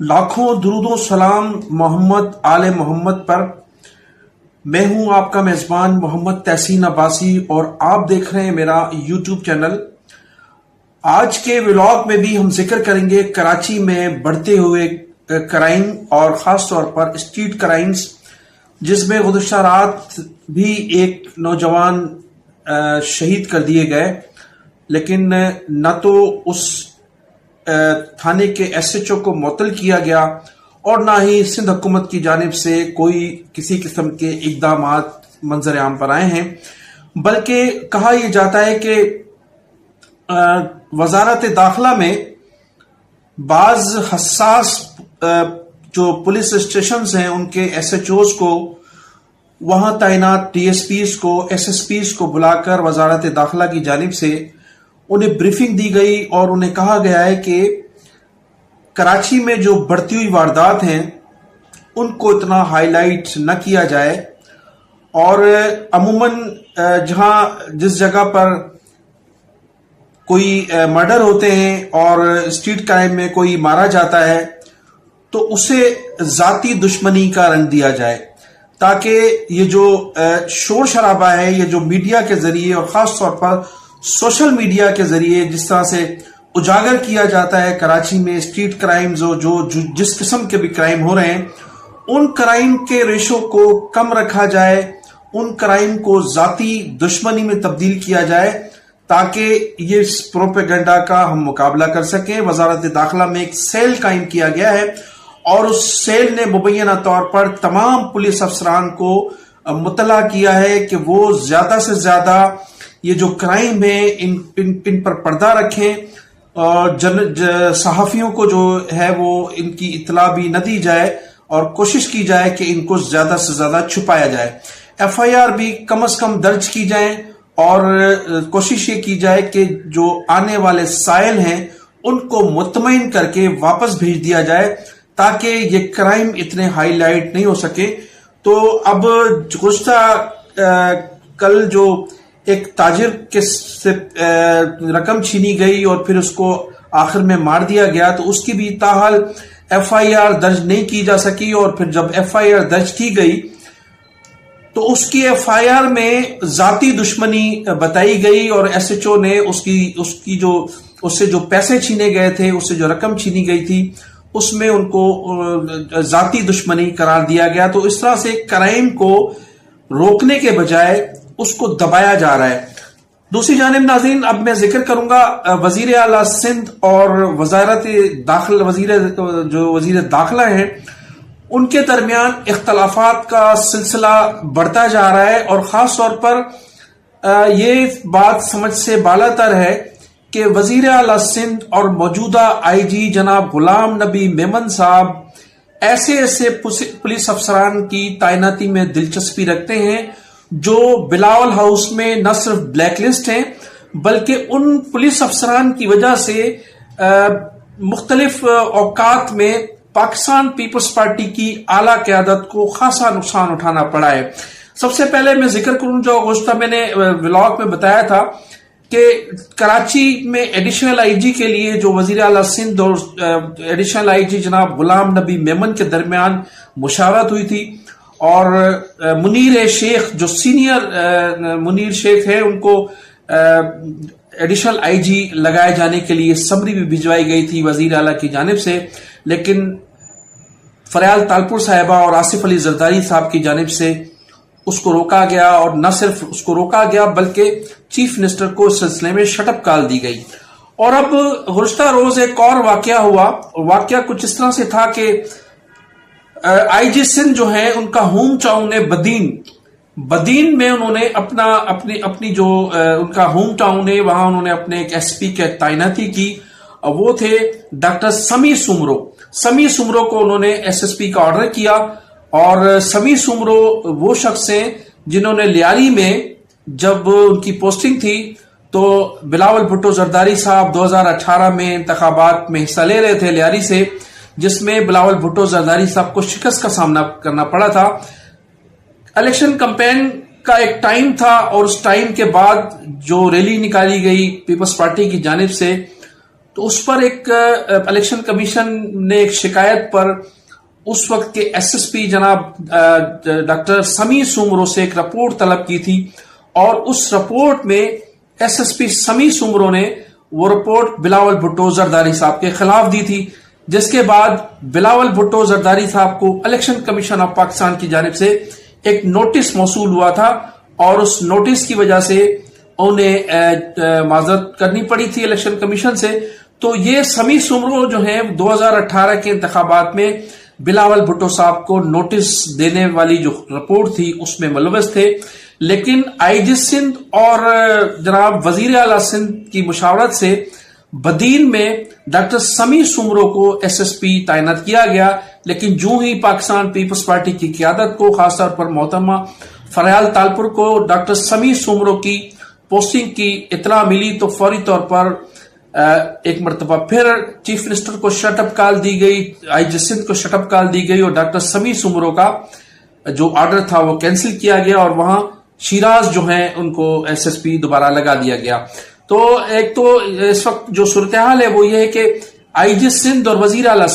لاکھوں درود و سلام محمد آل محمد پر۔ میں ہوں آپ کا میزبان محمد تحسین عباسی اور آپ دیکھ رہے ہیں میرا یوٹیوب چینل۔ آج کے ولاگ میں بھی ہم ذکر کریں گے کراچی میں بڑھتے ہوئے کرائم اور خاص طور پر اسٹریٹ کرائمز، جس میں گزشتہ رات بھی ایک نوجوان شہید کر دیے گئے، لیکن نہ تو اس تھانے کے ایس ایچ او کو معطل کیا گیا اور نہ ہی سندھ حکومت کی جانب سے کوئی کسی قسم کے اقدامات منظر عام پر آئے ہیں، بلکہ کہا یہ جاتا ہے کہ وزارت داخلہ میں بعض حساس جو پولیس اسٹیشنز ہیں ان کے ایس ایچ اوز کو وہاں تعینات ڈی ایس پیز کو ایس ایس پیز کو بلا کر وزارت داخلہ کی جانب سے انہیں بریفنگ دی گئی اور انہیں کہا گیا ہے کہ کراچی میں جو بڑھتی ہوئی واردات ہیں ان کو اتنا ہائی لائٹ نہ کیا جائے، اور عموماً جس جگہ پر کوئی مرڈر ہوتے ہیں اور اسٹریٹ کرائم میں کوئی مارا جاتا ہے تو اسے ذاتی دشمنی کا رنگ دیا جائے، تاکہ یہ جو شور شرابہ ہے، یہ جو میڈیا کے ذریعے اور خاص طور پر سوشل میڈیا کے ذریعے جس طرح سے اجاگر کیا جاتا ہے کراچی میں اسٹریٹ کرائمز جو جس قسم کے بھی کرائم ہو رہے ہیں، ان کرائم کے ریشو کو کم رکھا جائے، ان کرائم کو ذاتی دشمنی میں تبدیل کیا جائے، تاکہ یہ پروپیگنڈا کا ہم مقابلہ کر سکیں۔ وزارت داخلہ میں ایک سیل قائم کیا گیا ہے اور اس سیل نے مبینہ طور پر تمام پولیس افسران کو مطلع کیا ہے کہ وہ زیادہ سے زیادہ یہ جو کرائم ہے ان پر پردہ رکھیں، اور صحافیوں کو جو ہے وہ ان کی اطلاع بھی نہ دی جائے اور کوشش کی جائے کہ ان کو زیادہ سے زیادہ چھپایا جائے۔ ایف آئی آر بھی کم از کم درج کی جائیں اور کوشش یہ کی جائے کہ جو آنے والے سائل ہیں ان کو مطمئن کر کے واپس بھیج دیا جائے، تاکہ یہ کرائم اتنے ہائی لائٹ نہیں ہو سکے۔ تو اب گزشتہ کل جو ایک تاجر کے سے رقم چھینی گئی اور پھر اس کو آخر میں مار دیا گیا، تو اس کی بھی تاحال ایف آئی آر درج نہیں کی جا سکی، اور پھر جب ایف آئی آر درج کی گئی تو اس کی ایف آئی آر میں ذاتی دشمنی بتائی گئی، اور ایس ایچ او نے اس سے جو پیسے چھینے گئے تھے، اس سے جو رقم چھینی گئی تھی، اس میں ان کو ذاتی دشمنی قرار دیا گیا۔ تو اس طرح سے کرائم کو روکنے کے بجائے اس کو دبایا جا رہا ہے۔ دوسری جانب ناظرین، اب میں ذکر کروں گا وزیر اعلیٰ سندھ اور وزیر داخلہ ہیں، ان کے درمیان اختلافات کا سلسلہ بڑھتا جا رہا ہے، اور خاص طور پر یہ بات سمجھ سے بالاتر ہے کہ وزیر اعلیٰ سندھ اور موجودہ آئی جی جناب غلام نبی میمن صاحب ایسے پولیس افسران کی تعیناتی میں دلچسپی رکھتے ہیں جو بلاول ہاؤس میں نہ صرف بلیک لسٹ ہیں، بلکہ ان پولیس افسران کی وجہ سے مختلف اوقات میں پاکستان پیپلز پارٹی کی اعلیٰ قیادت کو خاصا نقصان اٹھانا پڑا ہے۔ سب سے پہلے میں ذکر کروں، جو گزشتہ میں نے ولاگ میں بتایا تھا کہ کراچی میں ایڈیشنل آئی جی کے لیے جو وزیر اعلیٰ سندھ اور ایڈیشنل آئی جی جناب غلام نبی میمن کے درمیان مشاورت ہوئی تھی، اور منیر شیخ جو سینئر منیر شیخ ہے ان کو ایڈیشنل آئی جی لگائے جانے کے لیے سمری بھی بھجوائی گئی تھی وزیر اعلیٰ کی جانب سے، لیکن فریال تالپور صاحبہ اور آصف علی زرداری صاحب کی جانب سے اس کو روکا گیا، اور نہ صرف اس کو روکا گیا بلکہ چیف منسٹر کو اس سلسلے میں شٹ اپ کال دی گئی۔ اور اب گزشتہ روز ایک اور واقعہ ہوا، واقعہ کچھ اس طرح سے تھا کہ آئی جی سندھ جو ہیں ان کا ہوم ٹاؤن ہے بدین میں انہوں نے اپنی جو ان کا ہوم ٹاؤن ہے وہاں انہوں نے اپنے ایک ایس پی کی تعیناتی کی، وہ تھے ڈاکٹر سمی سمرو کو انہوں نے ایس ایس پی کا آرڈر کیا، اور سمی سمرو وہ شخص ہیں جنہوں نے لیاری میں جب ان کی پوسٹنگ تھی تو بلاول بھٹو زرداری صاحب 2018 میں انتخابات میں حصہ لے رہے تھے لیاری سے، جس میں بلاول بھٹو زرداری صاحب کو شکست کا سامنا کرنا پڑا تھا۔ الیکشن کمپین کا ایک ٹائم تھا، اور اس ٹائم کے بعد جو ریلی نکالی گئی پیپلز پارٹی کی جانب سے تو اس پر ایک الیکشن کمیشن نے ایک شکایت پر اس وقت کے ایس ایس پی جناب ڈاکٹر سمیع سومرو سے ایک رپورٹ طلب کی تھی، اور اس رپورٹ میں ایس ایس پی سمیع سومرو نے وہ رپورٹ بلاول بھٹو زرداری صاحب کے خلاف دی تھی، جس کے بعد بلاول بھٹو زرداری صاحب کو الیکشن کمیشن آف پاکستان کی جانب سے ایک نوٹس موصول ہوا تھا، اور اس نوٹس کی وجہ سے انہیں معذرت کرنی پڑی تھی الیکشن کمیشن سے۔ تو یہ سمیع سومرو جو ہیں 2018 کے انتخابات میں بلاول بھٹو صاحب کو نوٹس دینے والی جو رپورٹ تھی اس میں ملوث تھے، لیکن آئی جی سندھ اور جناب وزیر اعلیٰ سندھ کی مشاورت سے بدین میں ڈاکٹر سمیع سومرو کو ایس ایس پی تعینات کیا گیا، لیکن جو ہی پاکستان پیپلز پارٹی کی قیادت کو، خاص طور پر محترمہ فریال تالپور کو ڈاکٹر سمیع سومرو کی پوسٹنگ کی اطلاع ملی، تو فوری طور پر ایک مرتبہ پھر چیف منسٹر کو شٹ اپ کال دی گئی، آئی جی سندھ کو شٹ اپ کال دی گئی، اور ڈاکٹر سمیع سومرو کا جو آرڈر تھا وہ کینسل کیا گیا، اور وہاں شیراز جو ہیں ان کو ایس ایس پی دوبارہ لگا دیا گیا۔ تو ایک تو اس وقت جو صورتحال ہے وہ یہ ہے کہ آئی جی سندھ اور وزیر اعلیٰ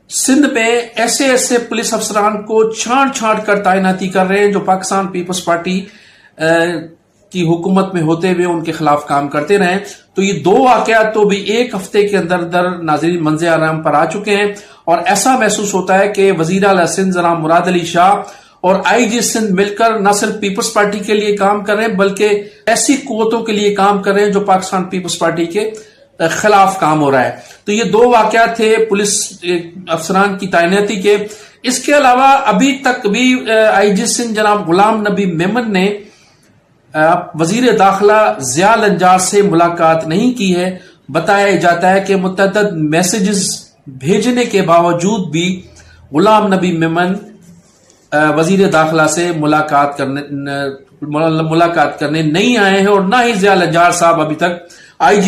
سندھ میں ایسے پولیس افسران کو چھانٹ کر تعیناتی کر رہے ہیں جو پاکستان پیپلز پارٹی کی حکومت میں ہوتے ہوئے ان کے خلاف کام کرتے رہے۔ تو یہ دو واقعات تو بھی ایک ہفتے کے اندر ناظرین منظر عام پر آ چکے ہیں، اور ایسا محسوس ہوتا ہے کہ وزیر اعلیٰ سندھ جناب مراد علی شاہ اور آئی جی سندھ مل کر نہ صرف پیپلز پارٹی کے لیے کام کر رہے ہیں بلکہ ایسی قوتوں کے لیے کام کر رہے ہیں جو پاکستان پیپلز پارٹی کے خلاف کام ہو رہا ہے۔ تو یہ دو واقعات تھے پولیس افسران کی تعیناتی کے۔ اس کے علاوہ ابھی تک بھی آئی جی سندھ جناب غلام نبی میمن نے وزیر داخلہ ضیاء النجار سے ملاقات نہیں کی ہے۔ بتایا جاتا ہے کہ متعدد میسیجز بھیجنے کے باوجود بھی غلام نبی میمن وزیر داخلہ سے ملاقات کرنے نہیں آئے ہیں، اور نہ ہی ضیاء النجار صاحب ابھی تک آئی جی